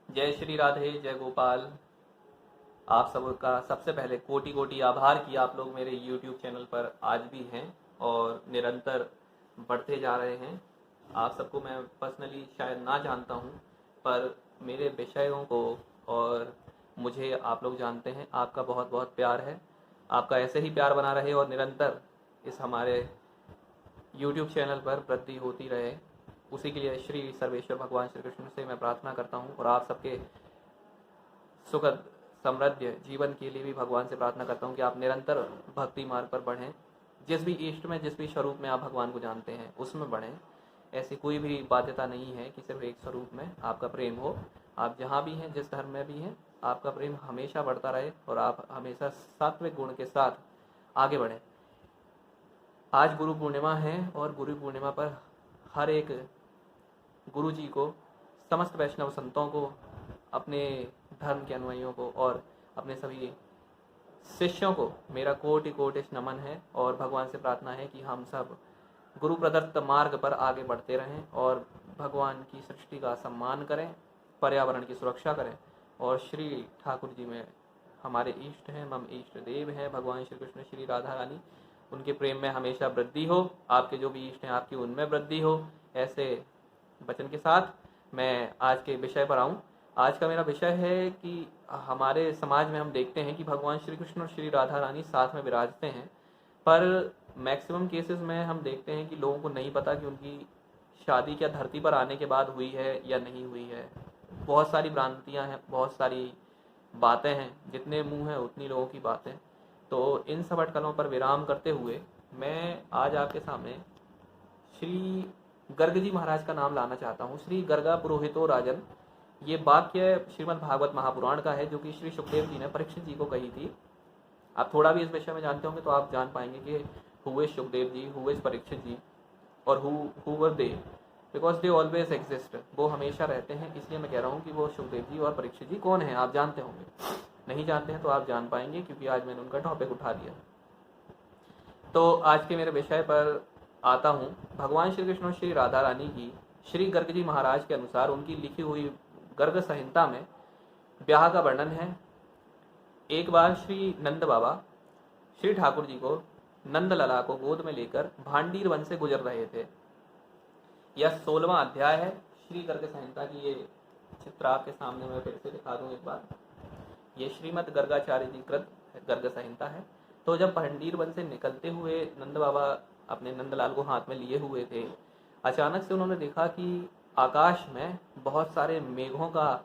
जय श्री राधे, जय गोपाल। आप सबका सबसे पहले कोटि कोटि आभार कि आप लोग मेरे YouTube चैनल पर आज भी हैं और निरंतर बढ़ते जा रहे हैं। आप सबको मैं पर्सनली शायद ना जानता हूं, पर मेरे विषयों को और मुझे आप लोग जानते हैं। आपका बहुत बहुत प्यार है, आपका ऐसे ही प्यार बना रहे और निरंतर इस हमारे YouTube चैनल पर वृद्धि होती रहे, उसी के लिए श्री सर्वेश्वर भगवान श्री कृष्ण से मैं प्रार्थना करता हूँ। और आप सबके सुखद समृद्ध जीवन के लिए भी भगवान से प्रार्थना करता हूँ कि आप निरंतर भक्ति मार्ग पर बढ़ें। जिस भी इष्ट में, जिस भी स्वरूप में आप भगवान को जानते हैं उसमें बढ़ें। ऐसी कोई भी बाध्यता नहीं है कि सिर्फ एक स्वरूप में आपका प्रेम हो। आप जहाँ भी हैं, जिस धर्म में भी हैं, आपका प्रेम हमेशा बढ़ता रहे और आप हमेशा सात्विक गुण के साथ आगे बढ़ें। आज गुरु पूर्णिमा है और गुरु पूर्णिमा पर हर एक गुरु जी को, समस्त वैष्णव संतों को, अपने धर्म के अनुयायियों को और अपने सभी शिष्यों को मेरा कोटि कोटि नमन है। और भगवान से प्रार्थना है कि हम सब गुरु प्रदत्त मार्ग पर आगे बढ़ते रहें और भगवान की सृष्टि का सम्मान करें, पर्यावरण की सुरक्षा करें। और श्री ठाकुर जी में हमारे इष्ट हैं, मम इष्ट देव हैं भगवान श्री कृष्ण, श्री राधा रानी, उनके प्रेम में हमेशा वृद्धि हो। आपके जो भी इष्ट हैं आपकी उनमें वृद्धि हो। ऐसे वचन के साथ मैं आज के विषय पर आऊँ। आज का मेरा विषय है कि हमारे समाज में हम देखते हैं कि भगवान श्री कृष्ण और श्री राधा रानी साथ में विराजते हैं, पर मैक्सिमम केसेस में हम देखते हैं कि लोगों को नहीं पता कि उनकी शादी क्या धरती पर आने के बाद हुई है या नहीं हुई है। बहुत सारी भ्रांतियां हैं, बहुत सारी बातें हैं, जितने मुंह हैं उतनी लोगों की बातें। तो इन सब अटकलों पर विराम करते हुए मैं आज आपके सामने श्री गर्ग जी महाराज का नाम लाना चाहता हूँ। श्री गर्गा पुरोहितो राजन, ये वाक्य श्रीमद् भागवत महापुराण का है, जो कि श्री सुखदेव जी ने परीक्षित जी को कही थी। आप थोड़ा भी इस विषय में जानते होंगे तो आप जान पाएंगे कि who is Sukhdev ji, who is Parikshit ji और who were they, because they always exist. वो हमेशा रहते हैं, इसलिए मैं कह रहा हूँ कि वो सुखदेव जी और परीक्षित जी कौन है आप जानते होंगे। नहीं जानते हैं तो आप जान पाएंगे, क्योंकि आज मैंने उनका टॉपिक उठा दिया। तो आज के मेरे विषय पर आता हूँ। भगवान श्री कृष्ण और श्री राधा रानी की श्री गर्ग जी महाराज के अनुसार उनकी लिखी हुई गर्ग संहिता में ब्याह का वर्णन है। एक बार श्री नंद बाबा श्री ठाकुर जी को नंद लला को गोद में लेकर भांडीर वन से गुजर रहे थे। यह 16वां अध्याय है श्री गर्ग संहिता की। ये चित्र आपके सामने मैं फिर से दिखा दूं एक बार। ये श्रीमद गर्गाचार्य जी कृत गर्ग संहिता है। तो जब भांडीर वन से निकलते हुए नंद बाबा अपने नंदलाल को हाथ में लिए हुए थे, अचानक से उन्होंने देखा कि आकाश में बहुत सारे मेघों का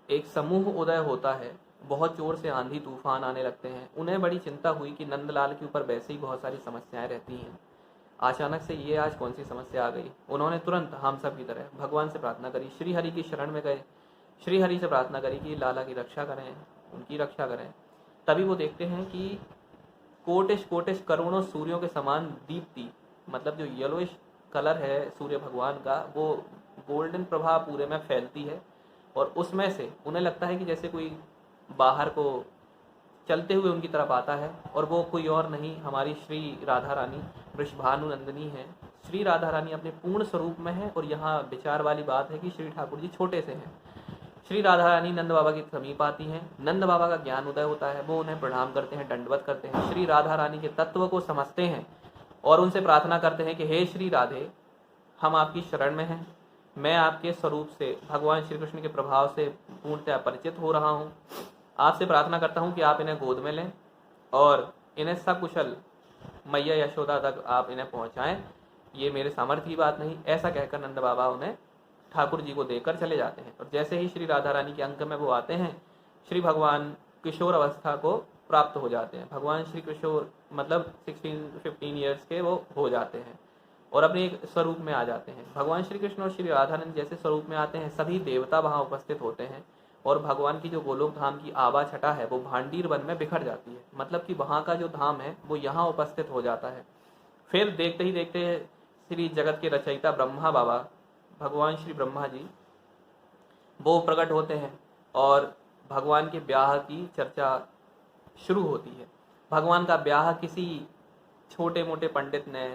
एक समूह उदय होता है। बहुत जोर से आंधी तूफान आने लगते हैं। उन्हें बड़ी चिंता हुई कि नंदलाल के ऊपर वैसे ही बहुत सारी समस्याएं रहती हैं, अचानक से ये आज कौन सी समस्या आ गई। उन्होंने तुरंत हम सब की तरह भगवान से प्रार्थना करी, श्री हरि की शरण में गए, श्री हरि से प्रार्थना करी कि लाला की रक्षा करें, उनकी रक्षा करें। तभी वो देखते हैं कि कोटिश कोटिश करोड़ों सूर्यों के समान दीप्ति, मतलब जो येलोइश कलर है सूर्य भगवान का, वो गोल्डन प्रभा पूरे में फैलती है। और उसमें से उन्हें लगता है कि जैसे कोई बाहर को चलते हुए उनकी तरफ आता है, और वो कोई और नहीं, हमारी श्री राधा रानी वृषभानु नंदिनी है। श्री राधा रानी अपने पूर्ण स्वरूप में है। और यहाँ विचार वाली बात है कि श्री ठाकुर जी छोटे से हैं। श्री राधा रानी नंद बाबा के समीप आती हैं। नंद बाबा का ज्ञान उदय होता है, वो उन्हें प्रणाम करते हैं, दंडवत करते हैं, श्री राधा रानी के तत्व को समझते हैं और उनसे प्रार्थना करते हैं कि हे श्री राधे, हम आपकी शरण में हैं। मैं आपके स्वरूप से, भगवान श्री कृष्ण के प्रभाव से पूर्णतः परिचित हो रहा हूँ। आपसे प्रार्थना करता हूँ कि आप इन्हें गोद में लें और इन्हें सकुशल मैया यशोदा तक आप इन्हें पहुँचाएं। ये मेरे सामर्थ्य की बात नहीं। ऐसा कहकर नंद बाबा उन्हें ठाकुर जी को देकर चले जाते हैं। और जैसे ही श्री राधा रानी के अंक में वो आते हैं, श्री भगवान किशोर अवस्था को प्राप्त हो जाते हैं। भगवान श्री किशोर मतलब 16-15 ईयर्स के वो हो जाते हैं और अपने एक स्वरूप में आ जाते हैं। भगवान श्री कृष्ण और श्री राधानंद जैसे स्वरूप में आते हैं, सभी देवता वहाँ उपस्थित होते हैं और भगवान की जो गोलोक धाम की आभा छटा है वो भांडीर वन में बिखर जाती है। मतलब कि वहाँ का जो धाम है वो यहाँ उपस्थित हो जाता है। फिर देखते ही देखते श्री जगत के रचयिता ब्रह्मा बाबा, भगवान श्री ब्रह्मा जी, वो प्रकट होते हैं और भगवान के ब्याह की चर्चा शुरू होती है। भगवान का ब्याह किसी छोटे मोटे पंडित ने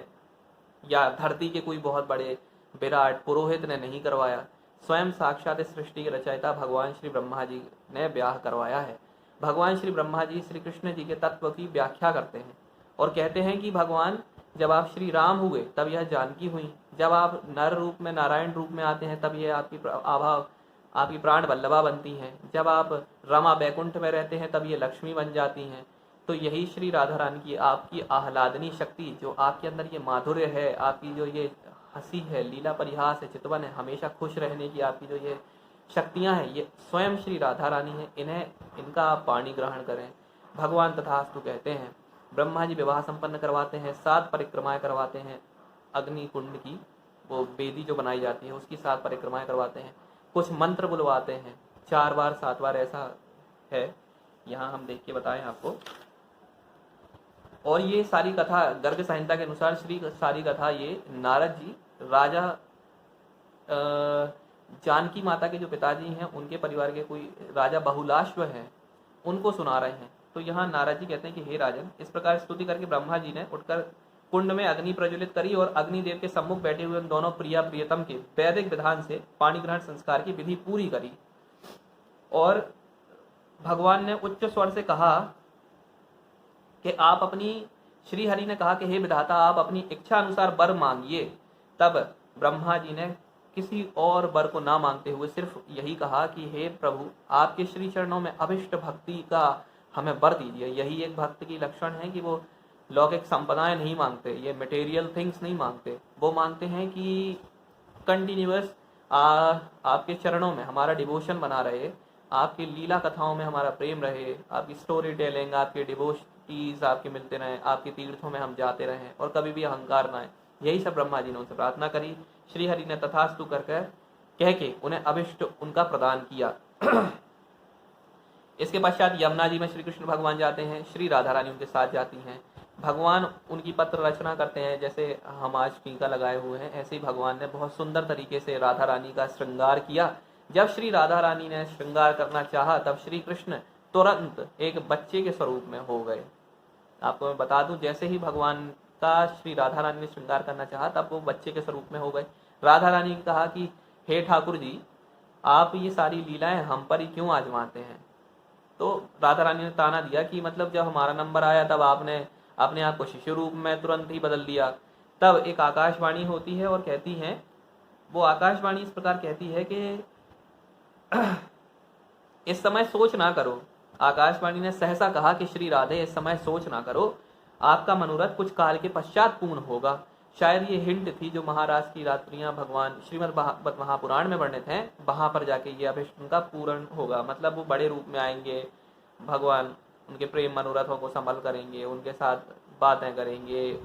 या धरती के कोई बहुत बड़े विराट पुरोहित ने नहीं करवाया। स्वयं साक्षात इस सृष्टि के रचयिता भगवान श्री ब्रह्मा जी ने ब्याह करवाया है। भगवान श्री ब्रह्मा जी श्री कृष्ण जी के तत्व की व्याख्या करते हैं और कहते हैं कि भगवान जब आप श्री राम हुए तब यह जानकी हुई, जब आप नर रूप में नारायण रूप में आते हैं तब यह आपकी प्राण वल्लभा बनती हैं, जब आप रमा बैकुंठ में रहते हैं तब ये लक्ष्मी बन जाती हैं। तो यही श्री राधा रानी की आपकी आह्लादनी शक्ति, जो आपके अंदर ये माधुर्य है, आपकी जो ये हंसी है, लीला परिहास है, चितवन है, हमेशा खुश रहने की आपकी जो ये शक्तियां हैं, ये स्वयं श्री राधा रानी है। इनका आप पाणी ग्रहण करें। भगवान तथास्तु कहते हैं। ब्रह्मा जी विवाह संपन्न करवाते हैं, 7 परिक्रमाएं करवाते हैं, अग्नि कुंड की वो वेदी जो बनाई जाती है उसकी 7 परिक्रमाएं करवाते हैं, कुछ मंत्र बुलवाते हैं 4 बार 7 बार ऐसा है, यहाँ हम देख के बताएं आपको। और ये सारी कथा गर्ग संहिता के अनुसार सारी कथा ये नारद जी राजा जानकी माता के जो पिताजी हैं उनके परिवार के कोई राजा बहुलाश्व हैं उनको सुना रहे हैं। तो यहाँ नारद जी कहते हैं कि हे राजन, इस प्रकार स्तुति करके ब्रह्मा जी ने उठकर कुंड में अग्नि प्रज्वलित करी और अग्निदेव के सम्मुख बैठे हुए उन दोनों प्रिया प्रियतम के वैदिक विधान से पाणी ग्रहण संस्कार की विधि पूरी करी। और भगवान ने उच्च स्वर से कहा कि आप अपनी, श्री हरि ने कहा कि हे विधाता आप अपनी इच्छा अनुसार वर मांगिए। तब ब्रह्मा जी ने किसी और वर को ना मांगते हुए सिर्फ यही कहा कि हे प्रभु, आपके श्री चरणों में अभिष्ट भक्ति का हमें वर दीजिए। यही एक भक्त की लक्षण है कि वो लौकिक संपदाएं नहीं मांगते, ये मटेरियल थिंग्स नहीं मांगते, वो मांगते हैं कि कंटिन्यूअस आपके चरणों में हमारा डिवोशन बना रहे, आपकी लीला कथाओं में हमारा प्रेम रहे, आपकी स्टोरी टेलिंग, आपके डिवोटीज आपके मिलते रहें, आपके तीर्थों में हम जाते रहें और कभी भी अहंकार ना आए। यही सब ब्रह्मा जी ने उनसे प्रार्थना करी। श्री हरि ने तथास्तु करके कह के उन्हें अभिष्ट उनका प्रदान किया। इसके पश्चात यमुना जी में श्री कृष्ण भगवान जाते हैं, श्री राधा रानी उनके साथ जाती हैं। भगवान उनकी पत्र रचना करते हैं, जैसे हम आज टीका लगाए हुए हैं ऐसे ही भगवान ने बहुत सुंदर तरीके से राधा रानी का श्रृंगार किया। जब श्री राधा रानी ने श्रृंगार करना चाहा तब श्री कृष्ण तुरंत एक बच्चे के स्वरूप में हो गए। आपको मैं बता दूं, जैसे ही भगवान का श्री राधा रानी ने श्रृंगार करना चाहा तब वो बच्चे के स्वरूप में हो गए। राधा रानी ने कहा कि हे ठाकुर जी, आप ये सारी लीलाएं हम पर ही क्यों आजमाते हैं। तो राधा रानी ने ताना दिया कि मतलब जब हमारा नंबर आया तब आपने अपने आप को शिशु रूप में तुरंत ही बदल दिया। तब एक आकाशवाणी होती है और कहती है, वो आकाशवाणी इस प्रकार कहती है कि इस समय सोच ना करो। आकाशवाणी ने सहसा कहा कि श्री राधे, इस समय सोच ना करो, आपका मनोरथ कुछ काल के पश्चात पूर्ण होगा। शायद ये हिंट थी जो महाराज की रात्रियां भगवान श्रीमद् भागवत महापुराण में वर्णित हैं, वहां पर जाके ये अभिष्ट उनका पूर्ण होगा। मतलब वो बड़े रूप में आएंगे, भगवान उनके प्रेम मनोरथों को संभल करेंगे, उनके साथ बातें करेंगे,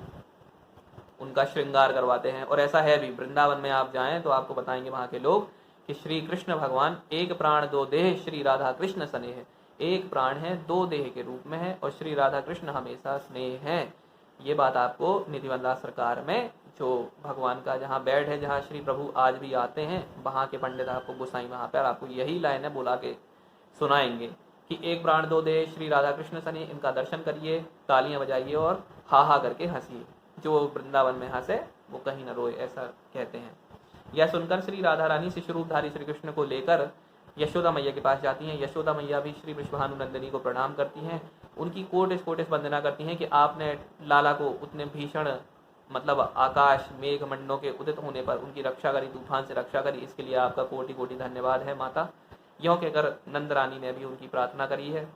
उनका श्रृंगार करवाते हैं। और ऐसा है भी, वृंदावन में आप जाएं तो आपको बताएंगे वहां के लोग कि श्री कृष्ण भगवान एक प्राण दो देह श्री राधा कृष्ण स्नेह, एक प्राण है दो देह के रूप में है और श्री राधा कृष्ण हमेशा स्नेह है। ये बात आपको निधिवल्ला सरकार में जो भगवान का जहाँ बेड है, जहाँ श्री प्रभु आज भी आते हैं, वहाँ के पंडित आपको गोसाई वहाँ पर आपको यही लाइनें बोला के सुनाएंगे कि एक प्राण दो देह श्री राधा कृष्ण स्नेह, इनका दर्शन करिए, तालियां बजाइए और हा हा करके हंसिए। जो वृंदावन में हंसे वो कहीं न रोए, ऐसा कहते हैं। यह सुनकर श्री राधा रानी शिशु रूपधारी श्री कृष्ण को लेकर यशोदा मैया के पास जाती हैं। यशोदा मैया भी श्री वृषभानुनंदिनी को प्रणाम करती हैं, उनकी कोटिस कोटिस वंदना करती हैं कि आपने लाला को उतने भीषण मतलब आकाश मेघ मंडलों के उदित होने पर उनकी रक्षा करी, तूफान से रक्षा करी, इसके लिए आपका कोटि कोटि धन्यवाद है माता। यों कहकर नंद रानी ने भी उनकी प्रार्थना करी है।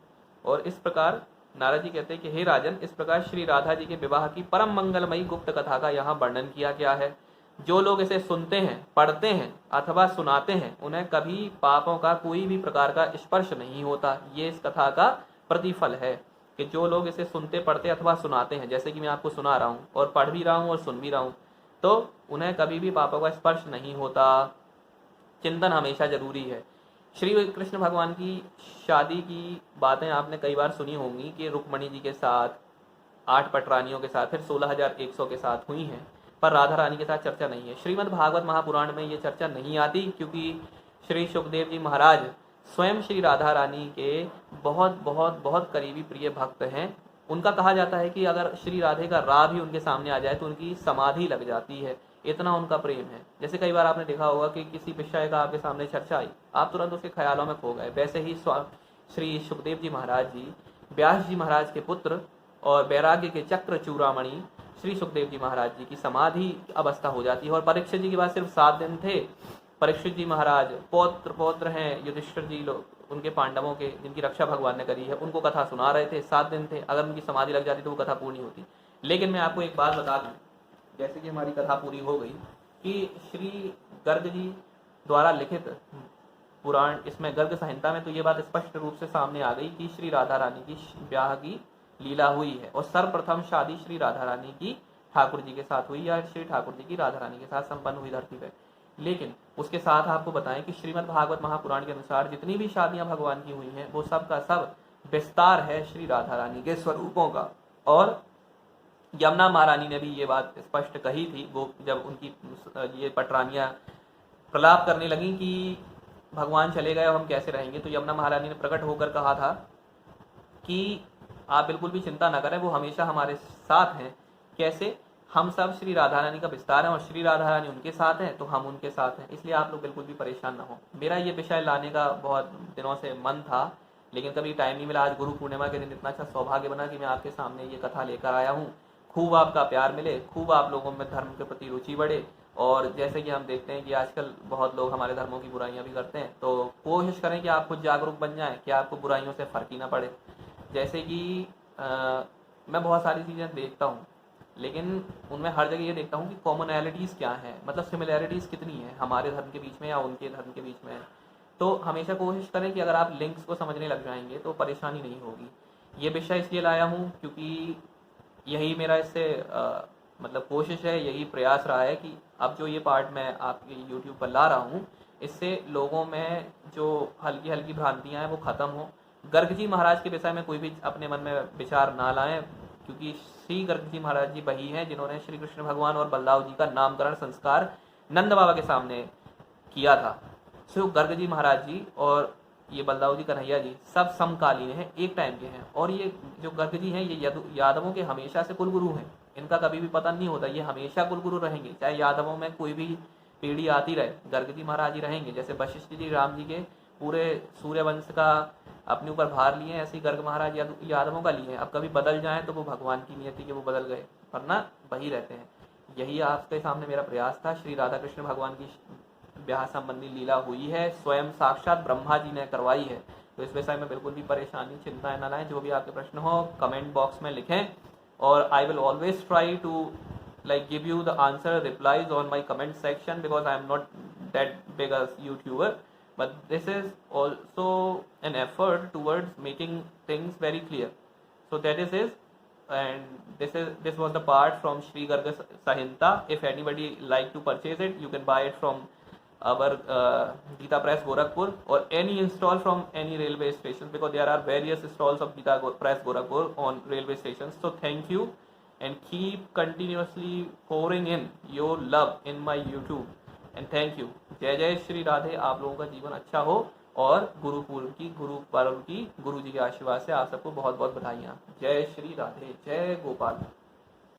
और इस प्रकार नारद जी कहते हैं कि हे राजन, इस प्रकार श्री राधा जी के विवाह की परम मंगलमयी गुप्त कथा का यहाँ वर्णन किया गया है। जो लोग इसे सुनते हैं, पढ़ते हैं अथवा सुनाते हैं, उन्हें कभी पापों का कोई भी प्रकार का स्पर्श नहीं होता। ये इस कथा का प्रतिफल है कि जो लोग इसे सुनते, पढ़ते अथवा सुनाते हैं, जैसे कि मैं आपको सुना रहा हूँ और पढ़ भी रहा हूँ और सुन भी रहा हूँ, तो उन्हें कभी भी पापों का स्पर्श नहीं होता। चिंतन हमेशा जरूरी है। श्री कृष्ण भगवान की शादी की बातें आपने कई बार सुनी होंगी कि रुक्मणी जी के साथ, 8 पटरानियों के साथ, फिर 16,100 के साथ हुई हैं, पर राधा रानी के साथ चर्चा नहीं है। श्रीमद् भागवत महापुराण में ये चर्चा नहीं आती क्योंकि श्री सुखदेव जी महाराज स्वयं श्री राधा रानी के बहुत बहुत बहुत करीबी प्रिय भक्त हैं। उनका कहा जाता है कि अगर श्री राधे का रा भी उनके सामने आ जाए तो उनकी समाधि लग जाती है, इतना उनका प्रेम है। जैसे कई बार आपने देखा होगा कि किसी विषय का आपके सामने चर्चा आई, आप तुरंत उसके ख्यालों में खो गए। वैसे ही श्री सुखदेव जी महाराज जी, व्यास जी महाराज के पुत्र और वैराग्य के चक्र चूड़ामणि श्री सुखदेव जी महाराज जी की समाधि अवस्था हो जाती है। और परीक्षित जी के बाद सिर्फ 7 दिन थे। परीक्षित जी महाराज पौत्र हैं युधिष्ठिर जी, लोग उनके पांडवों के, जिनकी रक्षा भगवान ने करी है, उनको कथा सुना रहे थे। 7 दिन थे, अगर उनकी समाधि लग जाती तो वो कथा पूरी होती। लेकिन मैं आपको एक बात बता दूं, जैसे कि हमारी कथा पूरी हो गई, कि श्री गर्ग जी द्वारा लिखित पुराण, इसमें गर्ग संहिता में तो ये बात स्पष्ट रूप से सामने आ गई कि श्री राधा रानी की ब्याह की लीला हुई है। और सर्वप्रथम शादी श्री राधा रानी की ठाकुर जी के साथ हुई, या श्री ठाकुर जी की राधा रानी के साथ संपन्न हुई धरती पर। लेकिन उसके साथ आपको बताएं कि श्रीमद् भागवत महापुराण के अनुसार जितनी भी शादियां भगवान की हुई हैं, वो सब का सब विस्तार है श्री राधा रानी के स्वरूपों का। और यमुना महारानी ने भी ये बात स्पष्ट कही थी, वो जब उनकी ये पटरानियां प्रलाप करने लगी कि भगवान चले गए, हम कैसे रहेंगे, तो यमुना महारानी ने प्रकट होकर कहा था कि आप बिल्कुल भी चिंता न करें, वो हमेशा हमारे साथ हैं। कैसे? हम सब श्री राधा रानी का विस्तार है, और श्री राधा रानी उनके साथ हैं तो हम उनके साथ हैं। इसलिए आप लोग बिल्कुल भी परेशान ना हो। मेरा ये विषय लाने का बहुत दिनों से मन था, लेकिन कभी टाइम नहीं मिला। आज गुरु पूर्णिमा के दिन इतना अच्छा सौभाग्य बना कि मैं आपके सामने ये कथा लेकर आया हूँ। खूब आपका प्यार मिले, खूब आप लोगों में धर्म के प्रति रुचि बढ़े। और जैसे कि हम देखते हैं कि आजकल बहुत लोग हमारे धर्मों की बुराइयां भी करते हैं, तो कोशिश करें कि आप खुद जागरूक बन जाएं, कि आपको बुराइयों से फर्क ही ना पड़े। जैसे कि मैं बहुत सारी चीज़ें देखता हूँ, लेकिन उनमें हर जगह ये देखता हूँ कि कॉमनैलिटीज़ क्या हैं, मतलब सिमिलैरिटीज़ कितनी है हमारे धर्म के बीच में या उनके धर्म के बीच में। तो हमेशा कोशिश करें कि अगर आप लिंक्स को समझने लग जाएंगे तो परेशानी नहीं होगी। ये विषय इसलिए लाया हूँ क्योंकि यही मेरा इससे मतलब कोशिश है, यही प्रयास रहा है कि अब जो ये पार्ट मैं आपके यूट्यूब पर ला रहा हूँ, इससे लोगों में जो हल्की हल्की भ्रांतियाँ हैं वो ख़त्म हो। गर्ग जी महाराज के विषय में कोई भी अपने मन में विचार ना लाएं, क्योंकि श्री गर्ग जी महाराज जी वही हैं जिन्होंने श्री कृष्ण भगवान और बलदाव जी का नामकरण संस्कार नंद बाबा के सामने किया था। सो गर्ग जी महाराज जी और ये बलदाव जी कन्हैया जी सब समकालीन हैं, एक टाइम के हैं। और ये जो गर्ग जी हैं ये यादवों के हमेशा से कुलगुरु हैं, इनका कभी भी पतन नहीं होता, ये हमेशा कुलगुरु रहेंगे। चाहे यादवों में कोई भी पीढ़ी आती रहे, गर्ग जी महाराज ही रहेंगे। जैसे वशिष्ठ जी राम जी के पूरे सूर्यवंश का अपने ऊपर भार लिए, ऐसे ही गर्ग महाराज यादवों का लिए। अब कभी बदल जाएं तो वो भगवान की नियति के वो बदल गए, वरना वही रहते हैं। यही आपके सामने मेरा प्रयास था। श्री राधा कृष्ण भगवान की ब्याह संबंधी लीला हुई है, स्वयं साक्षात ब्रह्मा जी ने करवाई है। तो इस विषय में बिल्कुल भी परेशानी चिंताएं न लाएं। जो भी आपके प्रश्न हो कमेंट बॉक्स में लिखें, और I will always try to like give you the answer replies on my comment section, because I am not that big a YouTuber, but this is also an effort towards making things very clear. So that is it, and this was the part from Shri Garga Sahinta. If anybody like to purchase it, you can buy it from our Gita Press Gorakhpur, or any stall from any railway station, because there are various stalls of Gita Press Gorakhpur on railway stations. So thank you, and keep continuously pouring in your love in my YouTube, and thank you. जय जय श्री राधे। आप लोगों का जीवन अच्छा हो, और गुरु पर्व की गुरु जी के आशीर्वाद से आप सबको बहुत बहुत बधाइयाँ। जय श्री राधे, जय गोपाल।